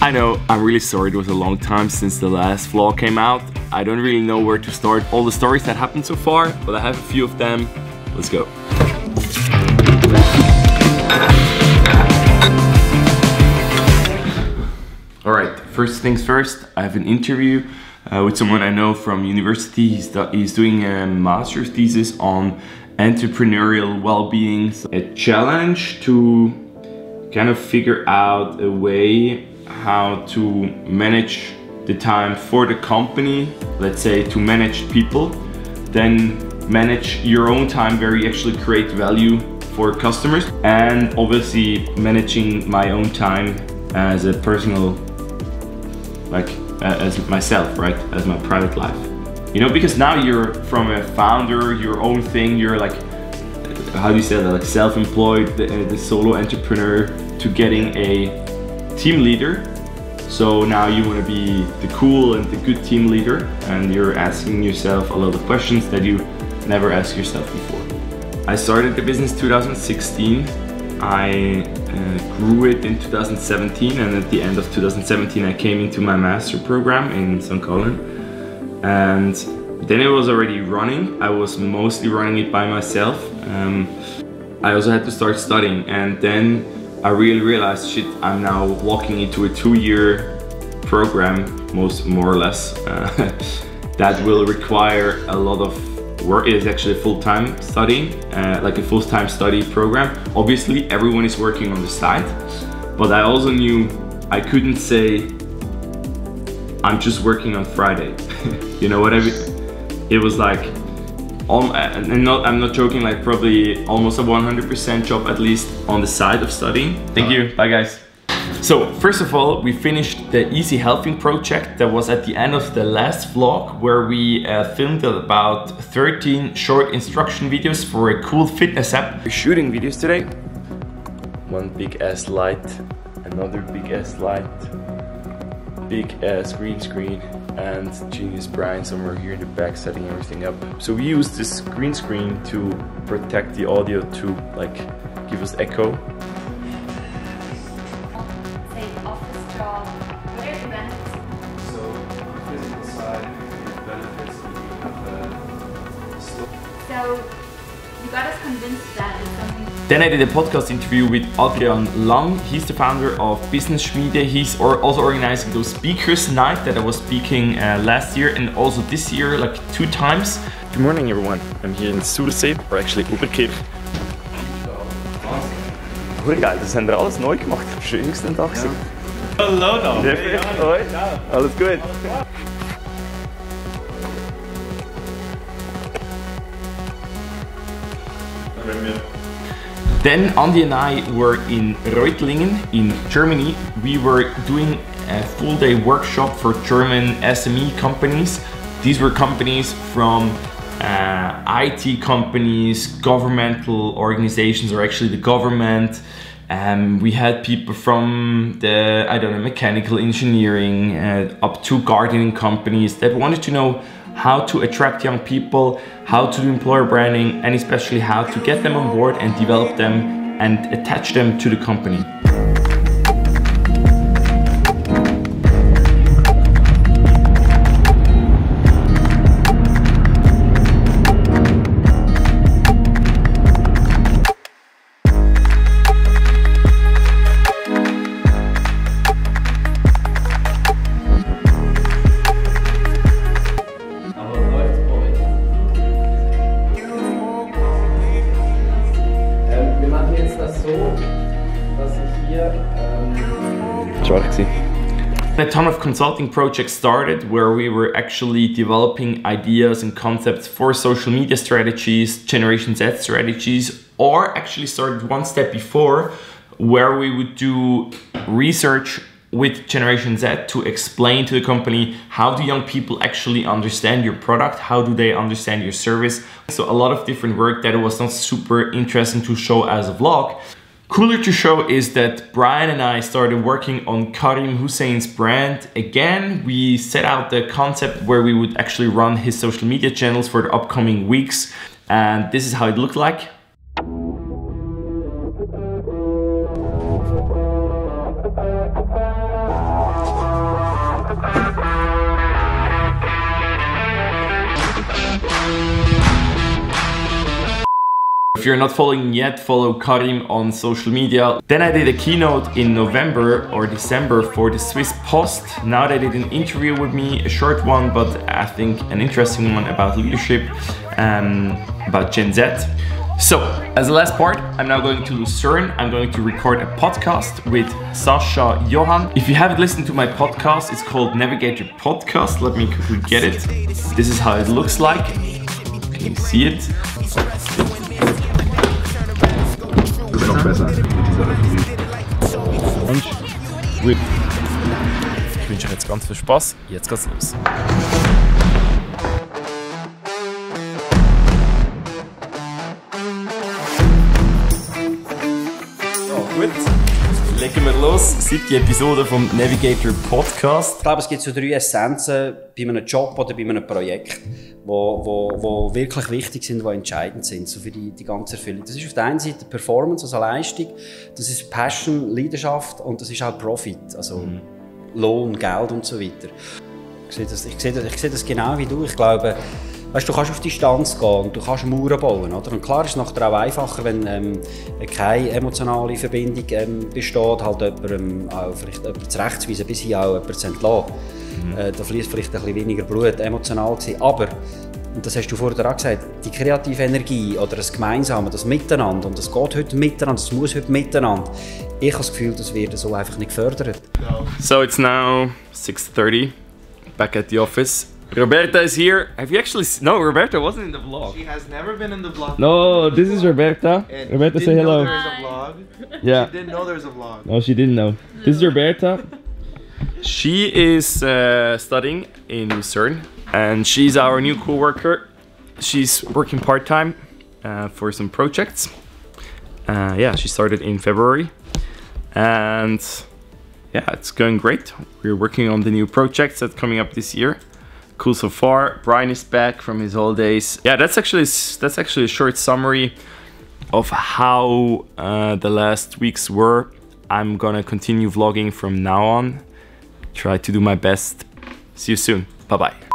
I know, I'm really sorry it was a long time since the last vlog came out. I don't really know where to start all the stories that happened so far, but I have a few of them. Let's go. Alright, first things first, I have an interview with someone I know from university. He's doing a master's thesis on entrepreneurial well-being. A challenge to kind of figure out a way how to manage the time for the company, let's say to manage people, then manage your own time where you actually create value for customers, and obviously managing my own time as a personal, like as myself, right, as my private life. You know, because now you're from a founder, your own thing, you're like, how do you say that, like self-employed, the solo entrepreneur, to getting a team leader. So now you want to be the cool and the good team leader, and you're asking yourself a lot of questions that you never asked yourself before. I started the business 2016. I grew it in 2017, and at the end of 2017 I came into my master program in St. Gallen, and then it was already running. I was mostly running it by myself. I also had to start studying, and then I really realized, shit, I'm now walking into a 2-year program, more or less, that will require a lot of work. It is actually a full-time study, like a full-time study program. Obviously, everyone is working on the side, but I also knew I couldn't say, I'm just working on Friday. You know what I mean? It was like, I'm not joking, like probably almost a 100% job at least on the side of studying. Thank you, bye guys. So first of all, we finished the Easy Healthing project that was at the end of the last vlog, where we filmed about 13 short instruction videos for a cool fitness app. We're shooting videos today. One big ass light, another big ass light, big ass green screen, and Genius Brian somewhere here in the back setting everything up. So we use this green screen to protect the audio, to like give us echo. Say office job, what are the benefits? So on the physical side, the benefits that you have So you got us convinced that it's something. Then I did a podcast interview with Adrian Lang. He's the founder of Business Schmiede. He's also organizing those speakers night that I was speaking last year and also this year, like 2 times. Good morning everyone. I'm here in Sulsee, or actually Oberkirch. Hure geil, das haben wir alles neu gemacht. Am schönsten Tag. Ja. Hallo noch. Ja, alles gut. Then Andy and I were in Reutlingen in Germany. We were doing a full-day workshop for German SME companies. These were companies from IT companies, governmental organizations, or actually the government. We had people from the, I don't know, mechanical engineering up to gardening companies that wanted to know how to attract young people, how to do employer branding, and especially how to get them on board and develop them and attach them to the company. A ton of consulting projects started where we were actually developing ideas and concepts for social media strategies, Generation Z strategies, or actually started one step before where we would do research with Generation Z to explain to the company, how do young people actually understand your product? How do they understand your service? So a lot of different work that was not super interesting to show as a vlog. Cooler to show is that Brian and I started working on Karim Hussein's brand. Again, we set out the concept where we would actually run his social media channels for the upcoming weeks. And this is how it looked like. If you're not following yet, follow Karim on social media. Then I did a keynote in November or December for the Swiss Post. Now they did an interview with me, a short one, but I think an interesting one about leadership, about Gen Z. So, as the last part, I'm now going to Lucerne. I'm going to record a podcast with Sasha Johan. If you haven't listened to my podcast, it's called Navigator Podcast. Let me quickly get it. This is how it looks like. Can you see it? Noch besser mit dieser Öffentlichkeit. Ich wünsche euch jetzt ganz viel Spaß. Jetzt geht's los. Gut, legen wir los. 7. Episode vom Navigator Podcast. Ich glaube, es gibt so 3 Essenzen bei einem Job oder bei einem Projekt, wo wirklich wichtig sind, die entscheidend sind so für die ganze Erfüllung. Das ist auf der einen Seite Performance, also Leistung, das ist Passion, Leidenschaft und das ist auch Profit, also Lohn, Geld und so weiter. Ich sehe das genau wie du. Ich glaube, weißt, du kannst auf Distanz gehen und du kannst Mauern bauen. Oder? Und klar ist es nachher auch einfacher, wenn keine emotionale Verbindung besteht, halt jemandem auch vielleicht jemanden zurechtzuweisen, bis hin auch jemanden zu entlassen. Da fließt vielleicht ein bisschen weniger Blut, emotional gewesen. Aber, und das hast du vorher auch gesagt, die kreative Energie oder das Gemeinsame, das Miteinander, und das geht heute miteinander, das muss heute miteinander. Ich habe das Gefühl, das wird so einfach nicht gefördert. So it's now 6:30, back at the office. Roberta is here. Have you actually no, Roberta wasn't in the vlog. She has never been in the vlog. No, this is Roberta. And Roberta, say didn't know hello. there is a vlog. Yeah. She didn't know there's a vlog. No, she didn't know. This is Roberta. She is studying in Lucerne, and she's our new co-worker. She's working part-time for some projects. Yeah, she started in February, and yeah, it's going great. We're working on the new projects that's coming up this year. Cool so far. Brian is back from his holidays. Yeah, that's actually a short summary of how the last weeks were. I'm gonna continue vlogging from now on. Try to do my best. See you soon. Bye bye.